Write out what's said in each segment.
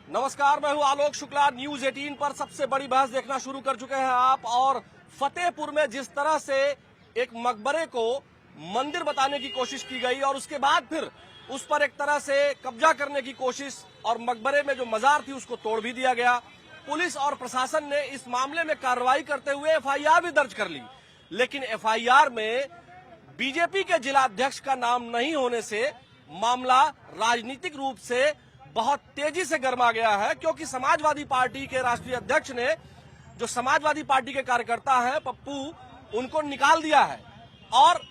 नमस्कार, मैं हूं आलोक शुक्ला। न्यूज 18 पर सबसे बड़ी बहस देखना शुरू कर चुके हैं आप। और फतेहपुर में जिस तरह से एक मकबरे को मंदिर बताने की कोशिश की गई और उसके बाद फिर उस पर एक तरह से कब्जा करने की कोशिश और मकबरे में जो मजार थी उसको तोड़ भी दिया गया। पुलिस और प्रशासन ने इस मामले में कार्रवाई करते हुए एफआईआर भी दर्ज कर ली, लेकिन एफआईआर में बीजेपी के जिलाध्यक्ष का नाम नहीं होने से मामला राजनीतिक रूप से बहुत तेजी से गर्मा गया है, क्योंकि समाजवादी पार्टी के राष्ट्रीय अध्यक्ष ने जो समाजवादी पार्टी के कार्यकर्ता हैं पप्पू, उनको निकाल दिया है। और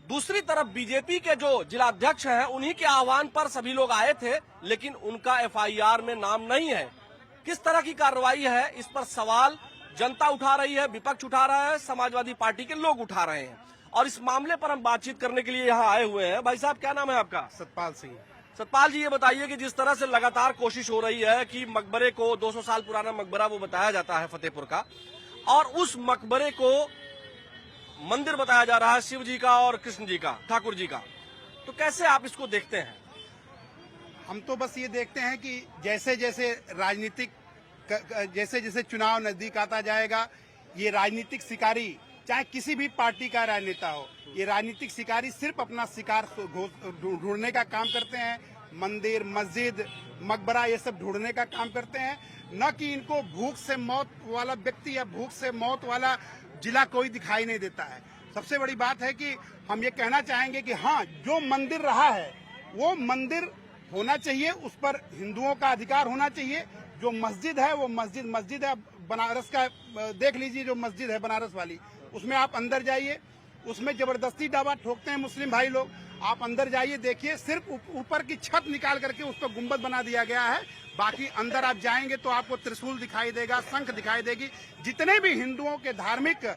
दूसरी तरफ बीजेपी के जो जिलाध्यक्ष हैं उन्हीं के आह्वान पर सभी लोग आए थे, लेकिन उनका एफआईआर में नाम नहीं है। किस तरह की कार्रवाई है, इस पर सवाल जनता उठा रही है, विपक्ष उठा रहा है, समाजवादी पार्टी के लोग उठा रहे हैं। और इस मामले पर हम बातचीत करने के लिए यहाँ आए हुए हैं। भाई साहब, क्या नाम है आपका? सतपाल सिंह। सतपाल जी, ये बताइए कि जिस तरह से लगातार कोशिश हो रही है कि मकबरे को 200 साल पुराना मकबरा वो बताया जाता है फतेहपुर का, और उस मकबरे को मंदिर बताया जा रहा है शिव जी का और कृष्ण जी का, ठाकुर जी का, तो कैसे आप इसको देखते हैं? हम तो बस ये देखते हैं कि जैसे जैसे जैसे जैसे चुनाव नजदीक आता जाएगा, ये राजनीतिक शिकारी, चाहे किसी भी पार्टी का राजनेता हो, ये राजनीतिक शिकारी सिर्फ अपना शिकार ढूंढने का काम करते हैं। मंदिर, मस्जिद, मकबरा, ये सब ढूंढने का काम करते हैं, न कि इनको भूख से मौत वाला व्यक्ति या भूख से मौत वाला जिला कोई दिखाई नहीं देता है। सबसे बड़ी बात है कि हम ये कहना चाहेंगे कि हाँ, जो मंदिर रहा है वो मंदिर होना चाहिए, उस पर हिंदुओं का अधिकार होना चाहिए। जो मस्जिद है वो मस्जिद है। बनारस का देख लीजिए, जो मस्जिद है बनारस वाली, उसमें आप अंदर जाइए, उसमें जबरदस्ती दावा ठोकते हैं मुस्लिम भाई लोग। आप अंदर जाइए, देखिए, सिर्फ ऊपर की छत निकाल करके उसको गुंबद बना दिया गया है। बाकी अंदर आप जाएंगे तो आपको त्रिशूल दिखाई देगा, शंख दिखाई देगी, जितने भी हिंदुओं के धार्मिक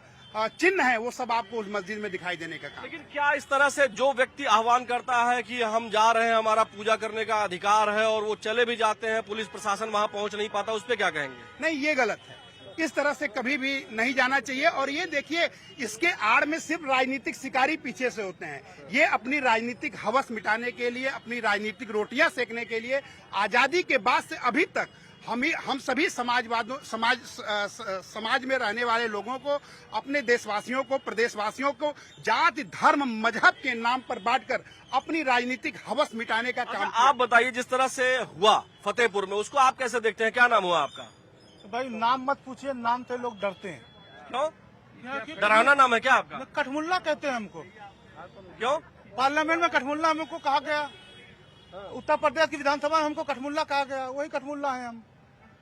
चिन्ह है वो सब आपको उस मस्जिद में दिखाई देने का काम। लेकिन क्या इस तरह से जो व्यक्ति आह्वान करता है कि हम जा रहे हैं, हमारा पूजा करने का अधिकार है, और वो चले भी जाते हैं, पुलिस प्रशासन वहां पहुंच नहीं पाता, उस पर क्या कहेंगे? नहीं, ये गलत है। इस तरह से कभी भी नहीं जाना चाहिए। और ये देखिए, इसके आड़ में सिर्फ राजनीतिक शिकारी पीछे से होते हैं। ये अपनी राजनीतिक हवस मिटाने के लिए, अपनी राजनीतिक रोटियां सेकने के लिए आजादी के बाद से अभी तक हम सभी समाज में रहने वाले लोगों को, अपने देशवासियों को, प्रदेशवासियों को जाति, धर्म, मजहब के नाम पर बांटकर अपनी राजनीतिक हवस मिटाने का काम। आप बताइए, जिस तरह से हुआ फतेहपुर में, उसको आप कैसे देखते हैं? क्या नाम हुआ आपका? भाई नाम मत पूछिए, नाम से लोग डरते हैं। क्यों? डरावना नाम है क्या आपका? कठमुल्ला कहते हैं हमको। क्यों? पार्लियामेंट में कठमुल्ला हमको कहा गया, उत्तर प्रदेश की विधानसभा में हमको कठमुल्ला कहा गया, वही कठमुल्ला है हम।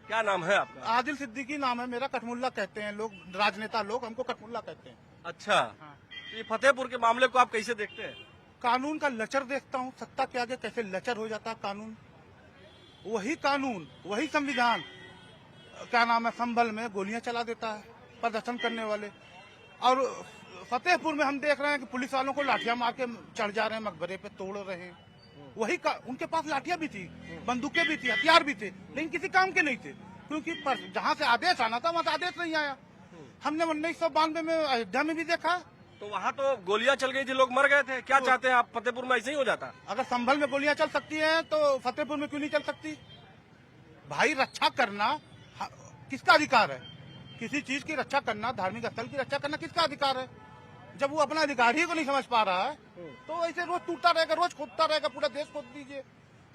क्या नाम है आपका? आदिल सिद्दीकी नाम है मेरा। कठमुल्ला कहते हैं लोग, राजनेता लोग हमको कठमुल्ला कहते हैं। अच्छा, तो ये फतेहपुर के मामले को आप कैसे देखते हैं? कानून का लचर देखता हूँ, सत्ता के आगे कैसे लचर हो जाता है कानून। कानून, वही संविधान, क्या नाम है, संभल में गोलियां चला देता है प्रदर्शन करने वाले। और फतेहपुर में हम देख रहे हैं कि पुलिस वालों को लाठियां मार के चढ़ जा रहे हैं, मकबरे पे तोड़ रहे हैं। उनके पास लाठियां भी थी, बंदूकें भी थी, हथियार भी थे, लेकिन किसी काम के नहीं थे, क्योंकि जहां से आदेश आना था वहां से आदेश नहीं आया। हमने 1992 में अयोध्या में भी देखा, तो वहाँ तो गोलियां चल गई थी, लोग मर गए थे। क्या चाहते हैं आप, फतेहपुर में ऐसे ही हो जाता? अगर संभल में गोलियां चल सकती हैं तो फतेहपुर में क्यों नहीं चल सकती? भाई, रक्षा करना किसका अधिकार है? किसी चीज की रक्षा करना, धार्मिक स्थल की रक्षा करना किसका अधिकार है? जब वो अपना अधिकार ही को नहीं समझ पा रहा है तो ऐसे रोज टूटता रहेगा, रोज खोदता रहेगा। पूरा देश खोद दीजिए,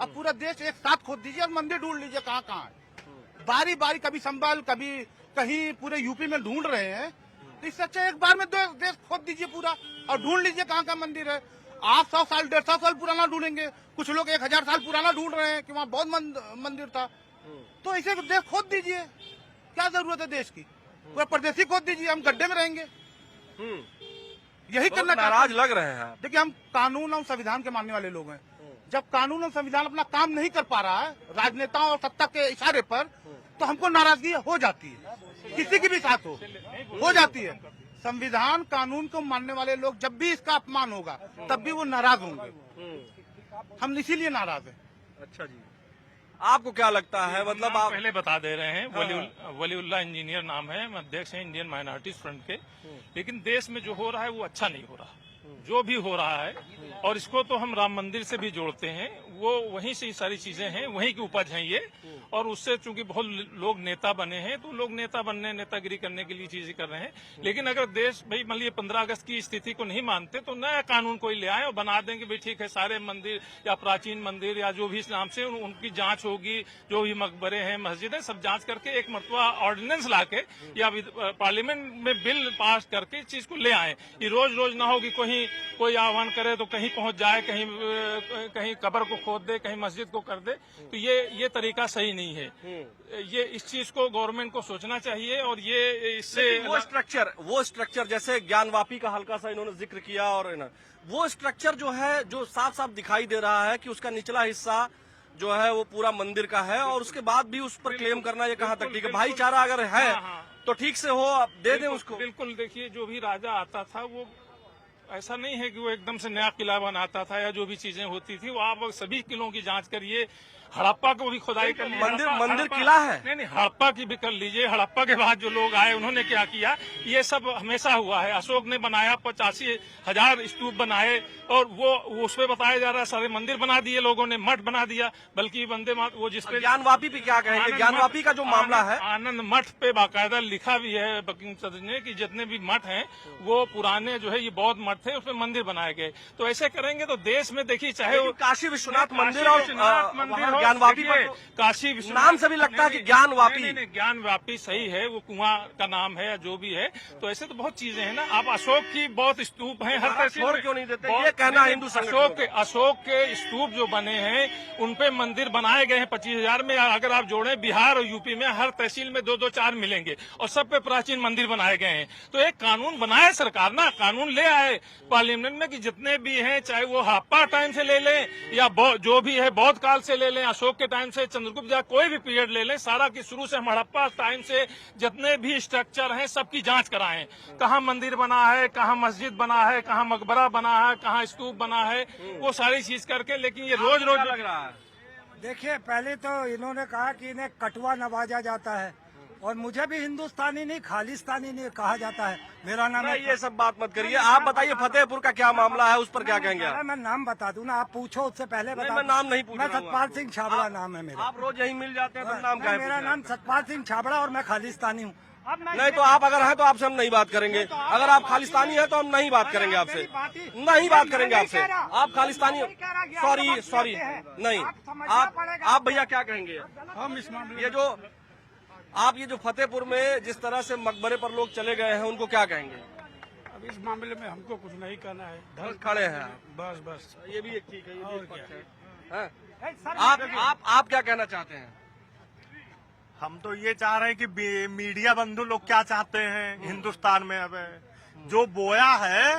अब पूरा देश एक साथ खोद दीजिए और मंदिर ढूंढ लीजिए कहाँ कहाँ है। बारी बारी, कभी संभल, कभी कहीं, पूरे यूपी में ढूंढ रहे हैं, तो इससे अच्छा एक बार में देश खोद दीजिए पूरा और ढूंढ लीजिए कहाँ कहाँ मंदिर है। आप 100 साल, 150 साल पुराना ढूंढेंगे, कुछ लोग 1000 साल पुराना ढूंढ रहे हैं कि वहाँ बहुत मंदिर था, तो ऐसे देश खोद दीजिए। क्या जरूरत है देश की? पूरा प्रदेश ही खोद दीजिए, हम गड्ढे में रहेंगे। यही करना। नाराज लग रहे हैं। देखिए, हम कानून और संविधान के मानने वाले लोग हैं। जब कानून और संविधान अपना काम नहीं कर पा रहा है राजनेताओं और सत्ता के इशारे पर, तो हमको नाराजगी हो जाती है, किसी की भी साथ हो जाती है। संविधान, कानून को मानने वाले लोग जब भी इसका अपमान होगा तब भी वो नाराज होंगे। हम इसीलिए नाराज हैं। अच्छा जी, आपको क्या लगता है? मतलब आप पहले बता दे रहे हैं, वलीउल्लाह इंजीनियर नाम है, अध्यक्ष हैं इंडियन माइनॉरिटीज फ्रंट के। लेकिन देश में जो हो रहा है वो अच्छा नहीं हो रहा, जो भी हो रहा है। और इसको तो हम राम मंदिर से भी जोड़ते हैं, वो वहीं से सारी चीजें हैं, वहीं की उपज हैं ये। और उससे चूंकि बहुत लोग नेता बने हैं, तो लोग नेता बनने, नेतागिरी करने के लिए चीजें कर रहे हैं। लेकिन अगर देश भाई मान लीजिए 15 अगस्त की स्थिति को नहीं मानते, तो नया कानून कोई ले आए और बना देंगे भाई ठीक है, सारे मंदिर या प्राचीन मंदिर या जो भी इस नाम से उनकी जांच होगी, जो भी मकबरे हैं, मस्जिदें, सब जांच करके एक मरतबा ऑर्डिनेंस लाके या पार्लियामेंट में बिल पास करके इस चीज को ले आए। ये रोज रोज ना हो कि कोई आह्वान करे तो कहीं पहुंच जाए, कहीं कब्र को खोद दे, कहीं मस्जिद को कर दे। तो ये तरीका सही नहीं है। ये इस चीज को गवर्नमेंट को सोचना चाहिए। और ये इससे वो स्ट्रक्चर जैसे ज्ञानवापी का हल्का सा इन्होंने जिक्र किया, और वो स्ट्रक्चर जो है, जो साफ साफ दिखाई दे रहा है कि उसका निचला हिस्सा जो है वो पूरा मंदिर का है, और उसके बाद भी उस पर क्लेम करना ये कहाँ तक ठीक है? भाईचारा अगर है तो ठीक से हो, आप दे दें उसको। बिल्कुल, देखिए जो भी राजा आता था वो ऐसा नहीं है कि वो एकदम से नया किला बनाता था या जो भी चीजें होती थी वो आप सभी किलों की जांच करिए। हड़प्पा को भी खुदाई कर लीजिए, मंदिर किला है। नहीं, हड़प्पा की भी कर लीजिए। हड़प्पा के बाद जो लोग आए उन्होंने क्या किया, ये सब हमेशा हुआ है। अशोक ने बनाया, 85,000 स्तूप बनाए, और वो उसपे बताया जा रहा है सारे मंदिर बना दिए लोगों ने, मठ बना दिया। बल्कि वंदे वो जिसपे ज्ञानवापी पे क्या कहेंगे? ज्ञानवापी का जो मामला है, आनंद मठ पे बाकायदा लिखा भी है बंकिम चंद्र ने कि जितने भी मठ हैं वो पुराने जो है ये बौद्ध मठ थे, उसमें मंदिर बनाए गए। तो ऐसे करेंगे तो देश में देखिए, चाहे वो काशी विश्वनाथ मंदिर और ज्ञानवापी पर तो काशी विश्वनाथ नाम से भी लगता है कि ज्ञानवापी। नहीं, ज्ञानवापी सही है, वो कुआं का नाम है जो भी है। तो ऐसे तो बहुत चीजें हैं ना। आप अशोक की बहुत स्तूप हैं, हर तहसील छोड़ में क्यों नहीं देते? ये कहना है हिंदू अशोक के स्तूप जो बने हैं उनपे मंदिर बनाए गए हैं 25,000 में। अगर आप जोड़े बिहार और यूपी में हर तहसील में 2-2, 4 मिलेंगे, और सब पे प्राचीन मंदिर बनाए गए हैं। तो एक कानून बनाए सरकार ना, कानून ले आए पार्लियामेंट में कि जितने भी हैं, चाहे वो हड़प्पा टाइम से ले लें या जो भी है बौद्ध काल से ले लें, अशोक के टाइम से, चंद्रगुप्त या कोई भी पीरियड ले लें, सारा की शुरू से हड़प्पा टाइम से जितने भी स्ट्रक्चर हैं सबकी जांच कराएं। कहाँ मंदिर बना है, कहाँ मस्जिद बना है, कहाँ मकबरा बना है, कहाँ स्तूप बना है, वो सारी चीज करके। लेकिन ये रोज लग रहा है। देखिए, पहले तो इन्होंने कहा कि इन्हें कटवा नवाजा जाता है, और मुझे भी हिंदुस्तानी नहीं खालिस्तानी नहीं कहा जाता है। मेरा नाम है, ये सब बात मत करिए। आप बताइए फतेहपुर का क्या मामला है, उस पर क्या कहेंगे आप? मैं नाम बता दूं ना, आप पूछो उससे पहले बता। मैं नाम नहीं पूछ मैं रहा हूं। सतपाल सिंह छाबड़ा नाम है मेरा। आप रोज यहीं मिल जाते हैं तो नाम क्या है? मेरा नाम सतपाल सिंह छाबड़ा और मैं खालिस्तानी हूँ। नहीं तो आप अगर हैं तो आपसे हम नहीं बात करेंगे। अगर आप खालिस्तानी हैं तो हम नहीं बात करेंगे आपसे, नहीं बात करेंगे आपसे। आप खालिस्तानी, सॉरी नहीं। आप भैया क्या कहेंगे? हम इस मामले ये जो आप ये जो फतेहपुर में जिस तरह से मकबरे पर लोग चले गए हैं, उनको क्या कहेंगे? अब इस मामले में हमको कुछ नहीं कहना है। बस खड़े हैं आप। बस ये भी एक ठीक है, ये भी एक पक्ष है। हैं? आप क्या कहना चाहते हैं? हम तो ये चाह रहे हैं कि मीडिया बंधु लोग क्या चाहते हैं हिंदुस्तान में। अब जो बोया है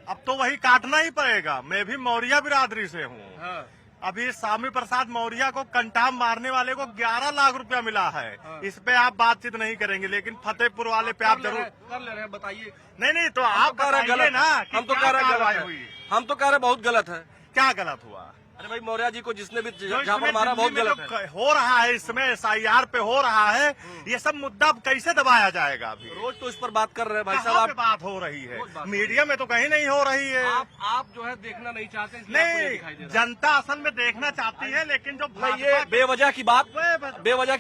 अब तो वही काटना ही पड़ेगा। मैं भी मौर्य बिरादरी से हूँ। अभी स्वामी प्रसाद मौर्य को कंटाम मारने वाले को 11 लाख रुपया मिला है। इस पे आप बातचीत नहीं करेंगे, लेकिन फतेहपुर वाले पे आप जरूर कर ले रहे हैं। बताइए। नहीं तो आप कह रहे बताइए ना कि हम तो क्या कह रहे कार्रवाई गलत हुई। है। हम तो कह रहे बहुत गलत है। क्या गलत हुआ? अरे भाई, मौर्य जी को जिसने भी जो जहाँ पर मारा बहुत गलत है। हो रहा है इसमें SIR पे हो रहा है, ये सब मुद्दा कैसे दबाया जाएगा? अभी रोज तो इस पर बात कर रहे हैं भाई कहाँ साहब। पे बात हो रही है? मीडिया में तो कहीं नहीं हो रही है। आप जो है देखना नहीं चाहते, इसलिए आपको ये दिखाई दे नहीं, रहा है। जनता असल में देखना चाहती है, लेकिन जो नहीं, ये बेवजह की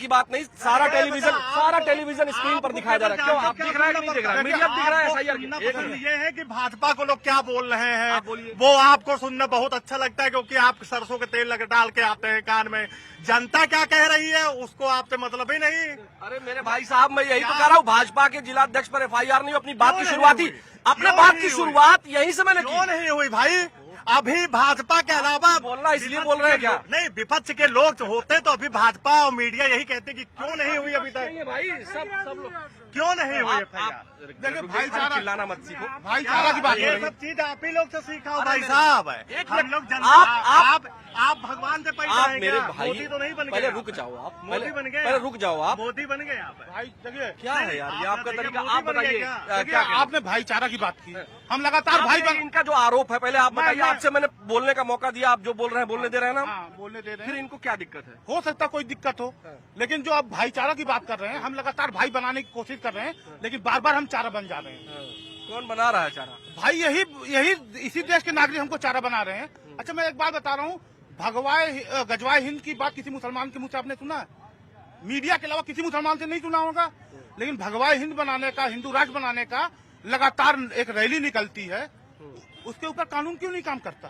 बात नहीं। सारा टेलीविजन स्क्रीन पर दिखाया जा रहा है। क्यों आप दिख रहा है कि नहीं दिख रहा है? मीडिया दिख रहा है SIR की। ये है कि भाजपा को लोग क्या बोल रहे हैं, आप बोलिए। वो आपको सुनना बहुत अच्छा लगता है, क्योंकि आप सरसों के तेल डाल के आते हैं कान में। जनता क्या कह रही है उसको आपसे मतलब ही नहीं। अरे मेरे भाई साहब, मैं यही तो कह रहा हूँ, भाजपा के जिलाध्यक्ष पर FIR नहीं। अपनी बात की शुरुआत ही, अपने बात की शुरुआत यहीं से मैंने क्यों की। नहीं हुई भाई? अभी भाजपा के अलावा बोलना इसलिए बोल रहे हैं क्या? नहीं, विपक्ष के लोग होते तो अभी भाजपा और मीडिया यही कहते कि क्यों नहीं हुई अभी तक। भाई सब लोग क्यों नहीं हुई FIR? देखिए, भाईचारा चिल्लाना मत सीखो। भाईचारा की बात हो ये रही है। सब चीज आप ही लोग से सीखा हो भाई साहब। हम लोग आप भगवान से पैदा आप हैं मेरे क्या? भाई, मोदी तो नहीं बन गए। पहले रुक जाओ आप। मोदी बन गए। पहले रुक जाओ आप। मोदी बन गए आप। भाई देखिए, क्या है यार ये आपका देखिए, तरीका? मोदी आप बन गए बताइए क्या? क्या देखिए, कहें? आपने भाईचारा की बात की, हम लगातार भाई आपने इनका जो आरोप है, पहले आप बताइए। आपसे मैंने बोलने का मौका दिया, आप जो बोल रहे हैं बोलने दे रहे हैं ना। हाँ, बोलने दे रहे फिर हैं। इनको क्या दिक्कत है? हो सकता कोई दिक्कत हो, लेकिन जो आप भाईचारा की बात कर रहे हैं, हम लगातार भाई बनाने की कोशिश कर रहे हैं, लेकिन बार बार हम चारा बन जा रहे हैं। कौन बना रहा है चारा? भाई यही इसी देश के नागरिक हमको चारा बना रहे हैं। अच्छा, मैं एक बात बता रहा हूँ, गजवाए हिंद की बात किसी मुसलमान के मुंह से आपने सुना है? मीडिया के अलावा किसी मुसलमान से नहीं सुना होगा। लेकिन भगवाए हिंद बनाने का, हिंदू राष्ट्र बनाने का लगातार एक रैली निकलती है, उसके ऊपर कानून क्यों नहीं काम करता?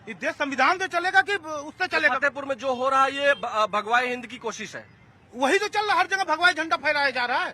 ये देश संविधान से चलेगा कि उससे चलेगा? फतेहपुर में जो हो रहा है ये भगवाए हिंद की कोशिश है। वही तो चल रहा है, हर जगह भगवाई झंडा फहराया जा रहा है।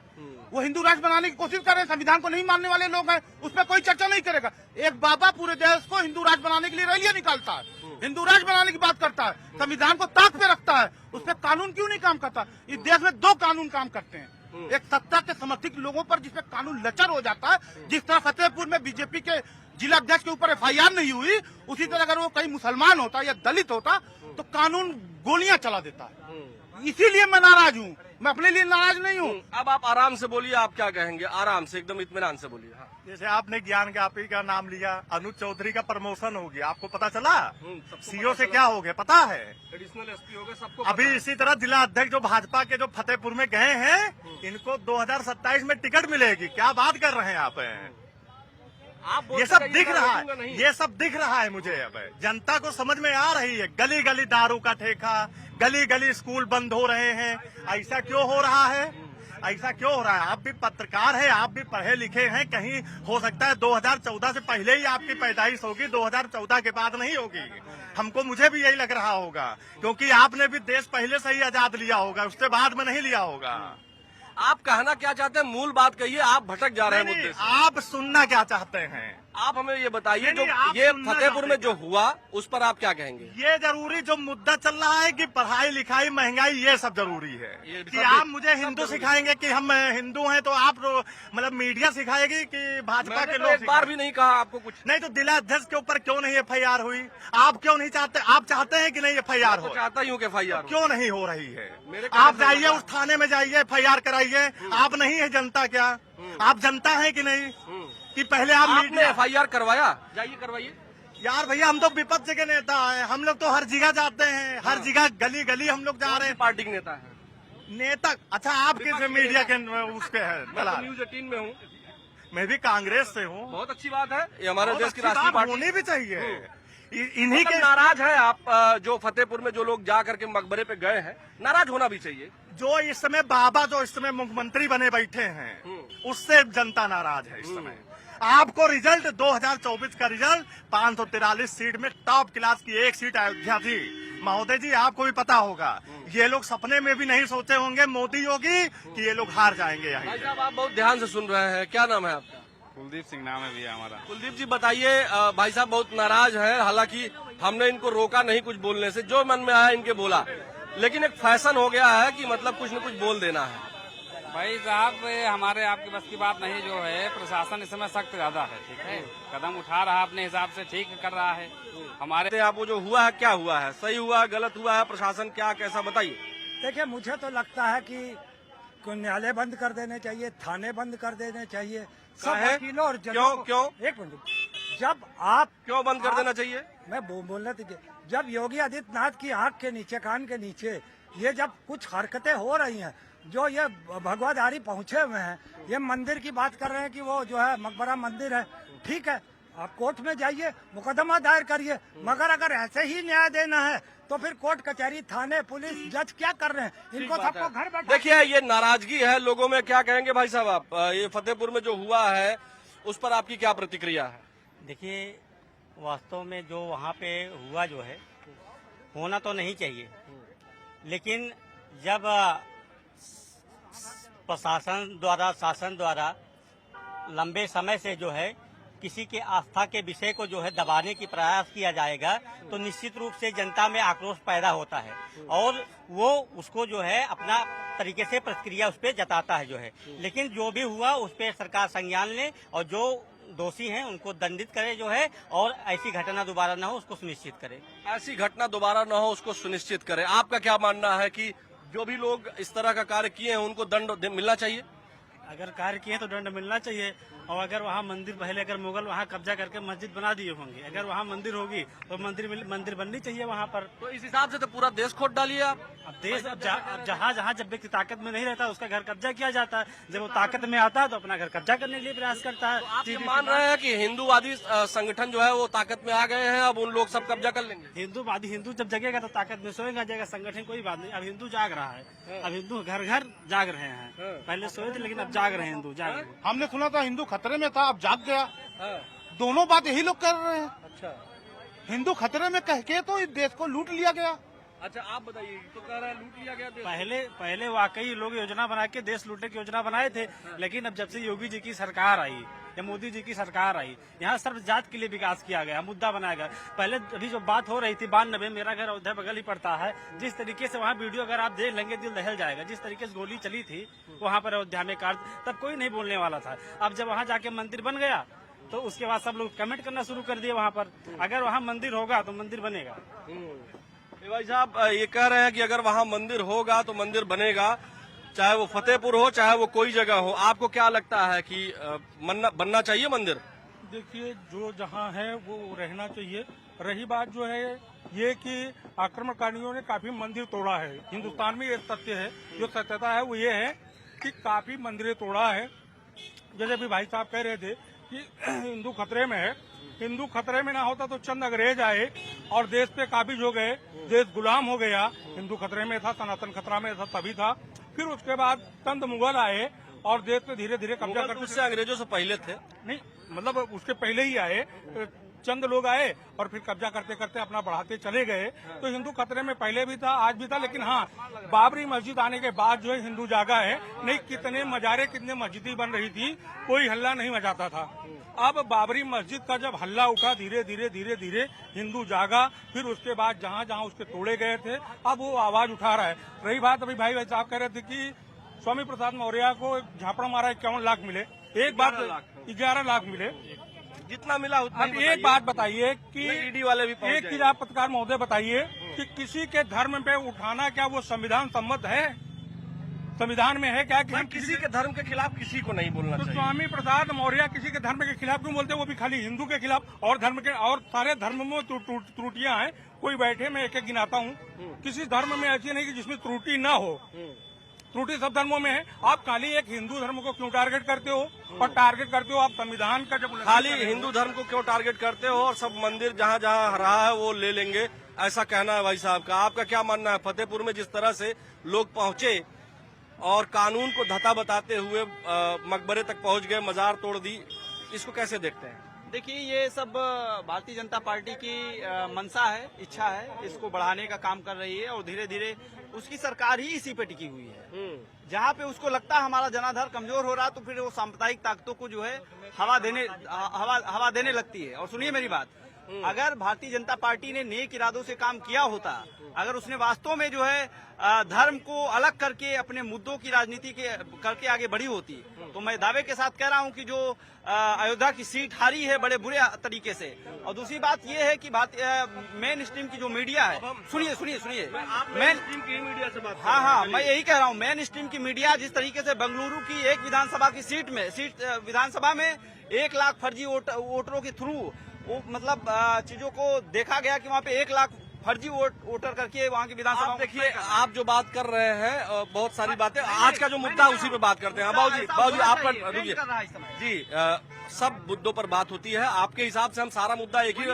वो हिंदू राष्ट्र बनाने की कोशिश कर रहे हैं, संविधान को नहीं मानने वाले लोग हैं, उस पर कोई चर्चा नहीं करेगा। एक बाबा पूरे देश को हिंदू राष्ट्र बनाने के लिए रैलियां निकालता है, हिंदू राष्ट्र बनाने की बात करता है, संविधान को ताक पे रखता है, उस पर कानून क्यों नहीं काम करता? इस देश में दो कानून काम करते हैं, एक सत्ता के समर्थित लोगों पर जिसमें कानून लचर हो जाता है। जिस तरह फतेहपुर में बीजेपी के जिला अध्यक्ष के ऊपर FIR नहीं हुई, उसी तरह अगर वो कहीं मुसलमान होता या दलित होता तो कानून गोलियां चला देता है। इसीलिए मैं नाराज हूँ, मैं अपने लिए नाराज नहीं हूँ। अब आप आराम से बोलिए, आप क्या कहेंगे? आराम से, एकदम इत्मीनान से बोलिए। हाँ। जैसे आपने ज्ञान ज्ञापी का नाम लिया, अनुज चौधरी का प्रमोशन हो गया, आपको पता चला? सीओ से क्या हो गया पता है? एडिशनल SP हो गए, सबको अभी पता है। इसी तरह जिला अध्यक्ष जो भाजपा के जो फतेहपुर में गए हैं, इनको 2027 में टिकट मिलेगी। क्या बात कर रहे हैं आप? आप बोलते ये सब रहिए, दिख मैं रहा रोकूंगा नहीं। है, ये सब दिख रहा है मुझे। अब जनता को समझ में आ रही है, गली गली दारू का ठेका, गली गली स्कूल बंद हो रहे हैं। ऐसा क्यों हो रहा है? ऐसा क्यों हो रहा है? आप भी पत्रकार हैं, आप भी पढ़े लिखे हैं, कहीं हो सकता है 2014 से पहले ही आपकी पैदाइश होगी, 2014 के बाद नहीं होगी। मुझे भी यही लग रहा होगा, क्योंकि आपने भी देश पहले से ही आजाद लिया होगा, उसके बाद में नहीं लिया होगा। आप कहना क्या चाहते हैं? मूल बात कहिए, आप भटक जा रहे हैं मुद्दे से। आप सुनना क्या चाहते हैं? आप हमें ये बताइए, जो नहीं, आप ये सुनना फतेहपुर में चाहते जो हुआ उस पर आप क्या कहेंगे? ये जरूरी जो मुद्दा चल रहा है कि पढ़ाई लिखाई महंगाई, ये सब जरूरी है। ये कि सब- आप मुझे सब हिंदू जरूरी। सिखाएंगे कि हम हिंदू हैं, तो आप मतलब मीडिया सिखाएगी कि भाजपा मैंने के तो लोग एक बार भी नहीं कहा आपको कुछ। नहीं, तो जिला अध्यक्ष के ऊपर क्यों नहीं FIR हुई? आप क्यों नहीं चाहते? आप चाहते हैं कि नहीं FIR मैं हो? तो चाहता ही हूँ कि FIR हो। क्यों नहीं हो रही है? मेरे कहने आप से जाइए, होता है। उस थाने में जाइए, FIR कराइए। आप नहीं है जनता क्या? आप जनता है कि नहीं? कि पहले आप आपने मीडिया FIR करवाया? जाइए करवाइए। यार भैया, हम तो विपक्ष के नेता हैं, हम लोग तो हर जगह जाते हैं, हर जगह गली गली हम लोग जा कौन रहे सी हैं। पार्टी के नेता है? नेता? अच्छा, आप किस विपक्ष के मीडिया के नेता। उसके हैं? मैं तो न्यूज़ 18 में हूँ। मैं भी कांग्रेस से हूँ। बहुत अच्छी बात है, ये हमारे बहुत देश की अच्छी राष्ट्रीय बात पार्टी होनी भी चाहिए। इन्हीं मतलब के नाराज है आप? जो फतेहपुर में जो लोग जा करके मकबरे पे गए हैं, नाराज होना भी चाहिए। जो इस समय बाबा जो इस समय मुख्यमंत्री बने बैठे हैं, उससे जनता नाराज है इस समय। आपको रिजल्ट 2024 का रिजल्ट 543 सीट में टॉप क्लास की एक सीट अयोध्या थी। महोदय जी, आपको भी पता होगा, ये लोग सपने में भी नहीं सोचे होंगे मोदी योगी कि ये लोग हार जाएंगे यहाँ। भाई साहब, आप बहुत ध्यान से सुन रहे हैं। क्या नाम है आपका? कुलदीप सिंह नाम है भैया हमारा। कुलदीप जी बताइए, भाई साहब बहुत नाराज है, हालांकि हमने इनको रोका नहीं कुछ बोलने से, जो मन में आया इनके बोला, लेकिन एक फैशन हो गया है कि मतलब कुछ न कुछ बोल देना है। भाई साहब, हमारे आपके बस की बात नहीं। जो है प्रशासन इस समय सख्त ज्यादा है, ठीक है, कदम उठा रहा है, अपने हिसाब से ठीक कर रहा है। हमारे आप वो जो हुआ है, क्या हुआ है? सही हुआ है, गलत हुआ है? प्रशासन क्या कैसा बताइए। देखिए, मुझे तो लगता है कि न्यायालय बंद कर देने चाहिए, थाने बंद कर देने चाहिए, सब काहे? वकीलों और जजों क्यों? को- क्यों? एक मिनट, जब आप क्यों बंद कर देना चाहिए? मैं बोलने दीजिए, जब योगी आदित्यनाथ की आंख के नीचे, कान के नीचे ये जब कुछ हरकतें हो रही हैं, जो ये भगवाधारी पहुंचे हुए हैं, ये मंदिर की बात कर रहे हैं कि वो जो है मकबरा मंदिर है, ठीक है, आप कोर्ट में जाइए, मुकदमा दायर करिए, मगर अगर ऐसे ही न्याय देना है तो फिर कोर्ट कचहरी, थाने, पुलिस, जज क्या कर रहे हैं? इनको ठीक बात सबको है। घर बैठा। देखिए, ये नाराजगी है लोगों में, क्या कहेंगे भाई साहब आप? ये फतेहपुर में जो हुआ है उस पर आपकी क्या प्रतिक्रिया है? देखिए, वास्तव में जो वहाँ पे हुआ जो है, होना तो नहीं चाहिए, लेकिन जब प्रशासन द्वारा, शासन द्वारा लंबे समय से जो है किसी के आस्था के विषय को जो है दबाने की प्रयास किया जाएगा, तो निश्चित रूप से जनता में आक्रोश पैदा होता है और वो उसको जो है अपना तरीके से प्रतिक्रिया उस पर जताता है जो है। लेकिन जो भी हुआ उस पर सरकार संज्ञान ले और जो दोषी हैं उनको दंडित करे जो है, और ऐसी घटना दोबारा न हो उसको सुनिश्चित करे। ऐसी घटना दोबारा न हो उसको सुनिश्चित करें। आपका क्या मानना है कि जो भी लोग इस तरह का कार्य किए हैं उनको दंड मिलना चाहिए? अगर कार्य किए तो दंड मिलना चाहिए। और अगर वहाँ मंदिर पहले अगर मुगल वहाँ कब्जा करके मस्जिद बना दिए होंगे, अगर वहाँ मंदिर होगी तो मंदिर बननी चाहिए वहाँ पर। तो इस हिसाब से तो पूरा देश खोद डालिए आप। अब देश अब जहाँ जहाँ जब व्यक्ति ताकत में नहीं रहता उसका घर कब्जा किया जाता है, जब वो ताकत में आता है तो अपना घर कब्जा करने के लिए प्रयास करता है। आप ये मान रहे हैं कि हिंदूवादी संगठन जो है वो ताकत में आ गए हैं, अब उन लोग सब कब्जा कर लेंगे। हिंदू जब जगेगा तो ताकत में सोएगा, जाएगा संगठन कोई बात नहीं। अब हिंदू जाग रहा है, अब हिंदू घर घर जाग रहे हैं। पहले सोए थे लेकिन अब जाग रहे हैं, हिंदू जाग रहे हैं। हमने सुना था हिंदू खतरे में था, अब जाग गया। दोनों बात यही लोग कर रहे हैं। अच्छा हिंदू खतरे में कह के तो इस देश को लूट लिया गया। अच्छा, आप बताइए, तो कह रहा है लूट लिया गया देश। पहले वाकई लोग योजना बना के देश लूटने की योजना बनाए थे, लेकिन अब जब से योगी जी की सरकार आई या मोदी जी की सरकार आई, यहाँ सर्व जात के लिए विकास किया गया, मुद्दा बनाया गया। पहले अभी जो बात हो रही थी 92, मेरा घर अयोध्या बगल ही पड़ता है, जिस तरीके से वहाँ वीडियो अगर आप देख लेंगे दिल दहल जाएगा। जिस तरीके से गोली चली थी वहाँ पर अयोध्या में कार, तब कोई नहीं बोलने वाला था। अब जब वहाँ जाके मंदिर बन गया तो उसके बाद सब लोग कमेंट करना शुरू कर दिए वहाँ पर। अगर वहाँ मंदिर होगा तो मंदिर बनेगा। भाई साहब ये कह रहे हैं कि अगर वहाँ मंदिर होगा तो मंदिर बनेगा, चाहे वो फतेहपुर हो चाहे वो कोई जगह हो। आपको क्या लगता है कि बनना चाहिए मंदिर? देखिए, जो जहाँ है वो रहना चाहिए। रही बात जो है ये कि आक्रमणकारियों ने काफी मंदिर तोड़ा है। हिंदुस्तान में एक तथ्य है, जो सत्यता है वो ये है कि काफी मंदिरें तोड़ा है। जैसे अभी भाई साहब कह रहे थे कि हिंदू खतरे में है। हिंदू खतरे में ना होता तो चंद अंग्रेज आए और देश पे काबिज हो गए, देश गुलाम हो गया। हिंदू खतरे में था, सनातन खतरा में था, तभी था। फिर उसके बाद चंद मुगल आए और देश पे धीरे धीरे कब्जा करते। उससे अंग्रेजों से पहले थे? नहीं, मतलब उसके पहले ही आए, चंद लोग आए और फिर कब्जा करते करते अपना बढ़ाते चले गए। तो हिंदू खतरे में पहले भी था, आज भी था। लेकिन हाँ, बाबरी मस्जिद आने के बाद जो है हिंदू जागा है। नहीं, कितने मजारे कितने मस्जिदें बन रही थी, कोई हल्ला नहीं मचाता था। अब बाबरी मस्जिद का जब हल्ला उठा, धीरे धीरे हिंदू जागा। फिर उसके बाद जहाँ जहाँ उसके तोड़े गए थे अब वो आवाज उठा रहा है। रही बात अभी भाई साहब कह रहे थे कि स्वामी प्रसाद मौर्य को झापड़ मारा 51 लाख मिले, एक बात 11 लाख मिले, जितना मिला उतना। अब एक बात बताइए कि ईडी वाले भी एक चीज आप पत्रकार महोदय बताइए कि किसी के धर्म पे उठाना क्या वो संविधान सम्मत है? संविधान में है क्या कि हम किसी के धर्म के खिलाफ किसी को नहीं बोलना तो चाहिए। स्वामी प्रसाद मौर्य किसी के धर्म के खिलाफ क्यों बोलते हैं? वो भी खाली हिंदू के खिलाफ और धर्म के और सारे धर्म में त्रुटियां हैं। कोई बैठे मैं एक एक गिनाता हूँ, किसी धर्म में ऐसी नहीं कि जिसमें त्रुटि ना हो। त्रुटि सब धर्मों में है। आप खाली एक हिंदू धर्म को क्यों टारगेट करते हो? और टारगेट करते हो आप संविधान का जब खाली हिंदू धर्म को क्यों टारगेट करते हो और सब मंदिर जहाँ जहाँ रहा है वो ले लेंगे, ऐसा कहना है भाई साहब का। आपका क्या मानना है? फतेहपुर में जिस तरह से लोग पहुंचे और कानून को धता बताते हुए मकबरे तक पहुंच गए, मजार तोड़ दी, इसको कैसे देखते हैं? देखिए, ये सब भारतीय जनता पार्टी की मंशा है, इच्छा है, इसको बढ़ाने का काम कर रही है और धीरे धीरे उसकी सरकार ही इसी पे टिकी हुई है। जहाँ पे उसको लगता है हमारा जनाधार कमजोर हो रहा तो फिर वो सांप्रदायिक ताकतों को जो है हवा देने लगती है। और सुनिए मेरी बात, अगर भारतीय जनता पार्टी ने नेक इरादों से काम किया होता, अगर उसने वास्तव में जो है धर्म को अलग करके अपने मुद्दों की राजनीति करके आगे बढ़ी होती, तो मैं दावे के साथ कह रहा हूं कि जो अयोध्या की सीट हारी है बड़े बुरे तरीके से। और दूसरी बात यह है कि मेन स्ट्रीम की जो मीडिया है, सुनिए मेन स्ट्रीम की मीडिया से बात, हाँ, मैं यही कह रहा हूं, मेन स्ट्रीम की मीडिया जिस तरीके से बेंगलुरु की एक विधानसभा की विधानसभा में 1 लाख फर्जी वोटरों के थ्रू वो मतलब चीजों को देखा गया कि वहाँ पे 1 लाख फर्जी वोटर करके वहाँ की विधानसभा। देखिए, आप जो बात कर रहे हैं बहुत सारी बातें, आज का जो मुद्दा उसी पे बात करते हैं। बाबूजी आप रुकिए जी, सब मुद्दों पर बात होती है। आपके हिसाब से हम सारा मुद्दा एक ही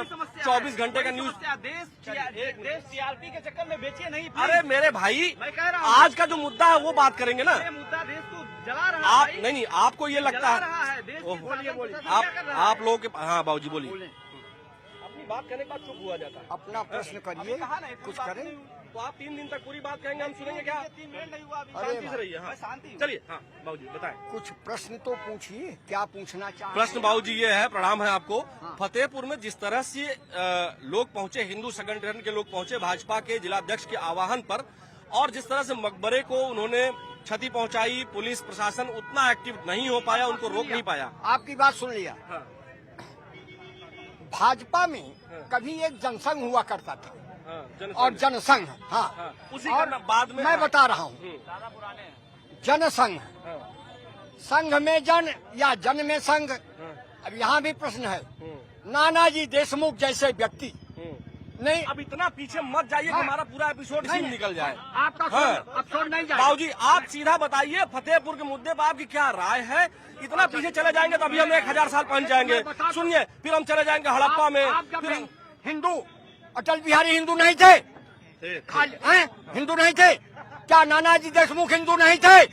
24 घंटे का न्यूज देश सीआरपी के चक्कर में बेचिए नहीं। अरे मेरे भाई, आज का जो मुद्दा है वो बात करेंगे ना। मुद्दा देश को जला रहा आप नहीं, आपको ये लगता है आप लोगों के, हाँ बाबूजी बोलिए। बात करने के बाद चुप हुआ जाता है। अपना प्रश्न करिए, कुछ करें तो आप 3 दिन तक पूरी बात कहेंगे, हम सुनेंगे क्या? 3 मिनट नहीं हुआ, शांति से रहिए। हाँ चलिए, हाँ बाबूजी बताएं। कुछ प्रश्न तो पूछिए, क्या पूछना चाहते हैं? प्रश्न बाबूजी ये है, प्रणाम है आपको। फतेहपुर में जिस तरह से लोग पहुंचे, हिंदू संगठन के लोग पहुंचे भाजपा के जिलाध्यक्ष के आह्वान पर, और जिस तरह से मकबरे को उन्होंने क्षति पहुंचाई, पुलिस प्रशासन उतना एक्टिव नहीं हो पाया, उनको रोक नहीं पाया। आपकी बात सुन लिया। भाजपा में कभी एक जनसंघ हुआ करता था और जनसंघ, हाँ, उसी और बाद में मैं बता रहा हूँ जनसंघ संघ में जन या जन में संघ, अब यहाँ भी प्रश्न है। नानाजी देशमुख जैसे व्यक्ति नहीं, अब इतना पीछे मत जाइए कि हमारा पूरा एपिसोड इसी में निकल जाए। आपका एपिसोड नहीं जाए। बाबूजी आप सीधा बताइए फतेहपुर के मुद्दे पर आपकी क्या राय है? इतना पीछे चले जाएंगे तो अभी हम 1000 साल पहुंच जाएंगे। सुनिए, फिर हम चले जाएंगे हड़प्पा में। फिर हिंदू अटल बिहारी हिंदू नहीं थे? हिंदू नहीं थे क्या? नानाजी देशमुख हिंदू नहीं थे?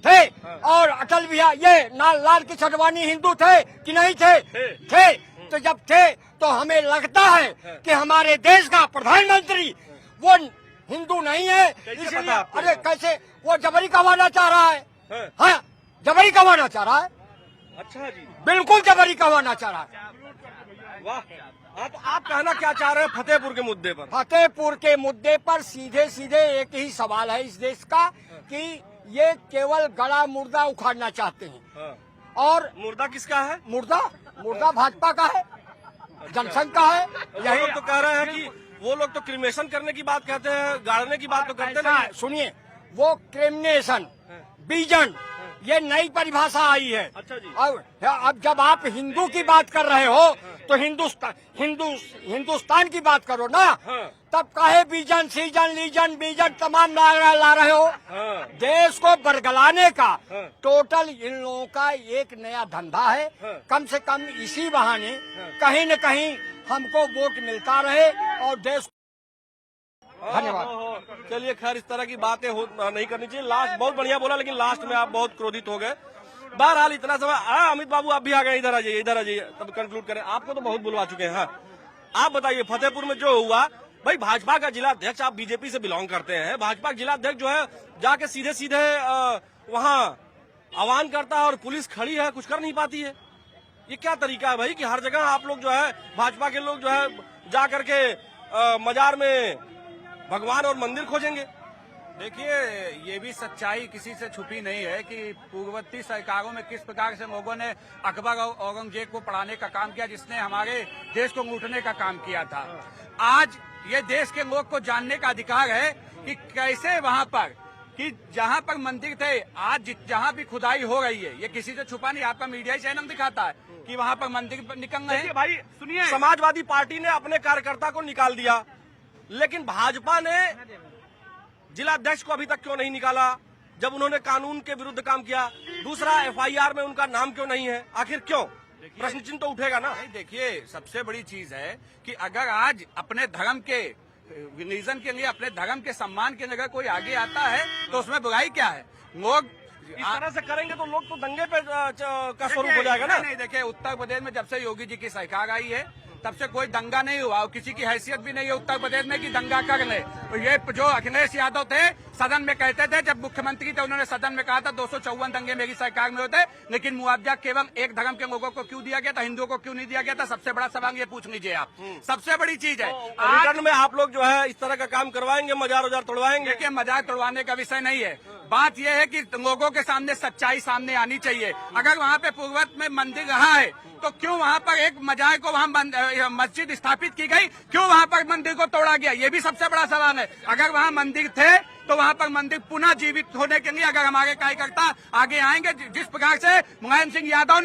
थे। और अटल बिहारी ये लाल कृष्ण आडवाणी हिंदू थे कि नहीं थे? थे। तो जब थे तो हमें लगता है कि हमारे देश का प्रधानमंत्री वो हिंदू नहीं है, इसलिए अरे कैसे वो जबरी कमाना चाह रहा है? हाँ, जबरी कमाना चाह रहा है। अच्छा जी, बिल्कुल जबरी कमाना चाह रहा है। वाह। आप कहना क्या चाह रहे हैं फतेहपुर के मुद्दे पर? फतेहपुर के मुद्दे पर सीधे सीधे एक ही सवाल है इस देश का कि ये केवल गला मुर्दा उखाड़ना चाहते हैं। और मुर्दा किसका है? मुर्दा भाजपा का है, जनसंघ का है। यही लोग तो कह रहे हैं कि वो लोग तो क्रिमेशन करने की बात कहते हैं, गाड़ने की बात तो करते नहीं। सुनिए, वो क्रिमिनेशन बीजन ये नई परिभाषा आई है। अच्छा जी। अब जब आप हिंदू की बात कर रहे हो तो हिंदुस्तान की बात करो ना। तब काहे बीजन सीजन लीजन बीजन तमाम ला रहे हो? देश को बरगलाने का टोटल इन लोगों का एक नया धंधा है। कम से कम इसी बहाने कहीं न कहीं हमको वोट मिलता रहे और देश। धन्यवाद। चलिए, खैर इस तरह की बातें नहीं करनी चाहिए। लास्ट बहुत बढ़िया बोला, लेकिन लास्ट में आप बहुत क्रोधित हो गए। बहरहाल इतना समय। अमित बाबू आप भी आ गए, इधर आ जाइए तब कंक्लूड करें। आपको तो बहुत बुलवा चुके हैं। हाँ, आप बताइए फतेहपुर में जो हुआ, भाई भाजपा का जिला अध्यक्ष, आप बीजेपी से बिलोंग करते हैं, भाजपा का जिला अध्यक्ष जो है जाके सीधे सीधे वहाँ आह्वान करता है और पुलिस खड़ी है, कुछ कर नहीं पाती है। ये क्या तरीका है भाई कि हर जगह आप लोग जो है भाजपा के लोग जो है जा करके मजार में भगवान और मंदिर खोजेंगे? देखिए, ये भी सच्चाई किसी से छुपी नहीं है कि पूर्ववर्ती सरकारों में किस प्रकार से लोगों ने अकबर और औरंगजेब को पढ़ाने का काम किया, जिसने हमारे देश को लूटने का काम किया था। आज ये देश के लोग को जानने का अधिकार है कि कैसे वहाँ पर कि जहाँ पर मंदिर थे, आज जहाँ भी खुदाई हो रही है, ये किसी से छुपा नहीं। आपका मीडिया चैनल दिखाता है कि वहाँ पर मंदिर निकल रहे हैं। भाई सुनिए, समाजवादी पार्टी ने अपने कार्यकर्ता को निकाल दिया, लेकिन भाजपा ने जिलाध्यक्ष को अभी तक क्यों नहीं निकाला जब उन्होंने कानून के विरुद्ध काम किया? दूसरा, एफआईआर में उनका नाम क्यों नहीं है? आखिर क्यों? प्रश्न चिन्ह तो उठेगा ना। नहीं, देखिए, सबसे बड़ी चीज है कि अगर आज अपने धर्म के रिलीजन के लिए, अपने धर्म के सम्मान के लिए अगर कोई आगे आता है तो उसमें बुराई क्या है? लोग इस तरह से करेंगे तो लोग तो दंगे पे का स्वरूप हो जाएगा ना। नहीं, देखिए, उत्तर प्रदेश में जब से योगी जी की सरकार आई है तब से कोई दंगा नहीं हुआ और किसी की हैसियत भी नहीं है उत्तर प्रदेश में कि दंगा कर ले। तो ये जो अखिलेश यादव थे सदन में कहते थे, जब मुख्यमंत्री थे उन्होंने सदन में कहा था 254 दंगे मेरी सरकार में होते, लेकिन मुआवजा केवल एक धर्म के लोगों को क्यों दिया गया था, हिंदुओं को क्यों नहीं दिया गया था? सबसे बड़ा सवाल ये पूछ लीजिए आप। सबसे बड़ी चीज है, रिटर्न में आप लोग जो है इस तरह का काम करवाएंगे, मजार तोड़वाएंगे। देखिए, मजाक तोड़वाने का विषय नहीं है। बात यह है कि लोगों के सामने सच्चाई सामने आनी चाहिए। अगर वहाँ पे पूर्ववत में मंदिर रहा है तो क्यों वहाँ पर एक मजार को वहाँ मस्जिद स्थापित की गई, क्यों वहाँ पर मंदिर को तोड़ा गया? ये भी सबसे बड़ा सवाल है। अगर वहाँ मंदिर थे तो वहाँ पर मंदिर पुनः जीवित होने के लिए अगर हमारे कार्यकर्ता आगे आएंगे, जिस प्रकार से मुलायम सिंह यादव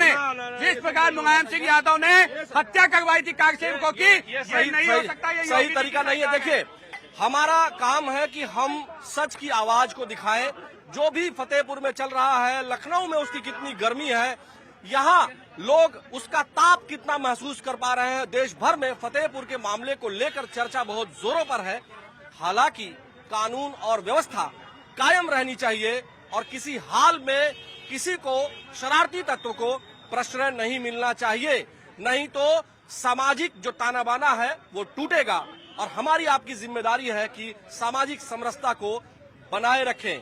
ने हत्या करवाई थी कारसेवकों की, ये नहीं हो सकता। ये सही तरीका नहीं है। देखिए, हमारा काम है कि हम सच की आवाज को दिखाएं। जो भी फतेहपुर में चल रहा है, लखनऊ में उसकी कितनी गर्मी है, यहाँ लोग उसका ताप कितना महसूस कर पा रहे हैं। देश भर में फतेहपुर के मामले को लेकर चर्चा बहुत जोरों पर है। हालांकि कानून और व्यवस्था कायम रहनी चाहिए और किसी हाल में किसी को, शरारती तत्व को प्रश्रय नहीं मिलना चाहिए, नहीं तो सामाजिक जो ताना बाना है वो टूटेगा। और हमारी आपकी जिम्मेदारी है कि सामाजिक समरसता को बनाए रखें।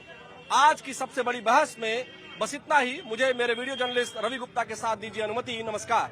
आज की सबसे बड़ी बहस में बस इतना ही। मुझे मेरे वीडियो जर्नलिस्ट रवि गुप्ता के साथ दीजिए अनुमति। नमस्कार।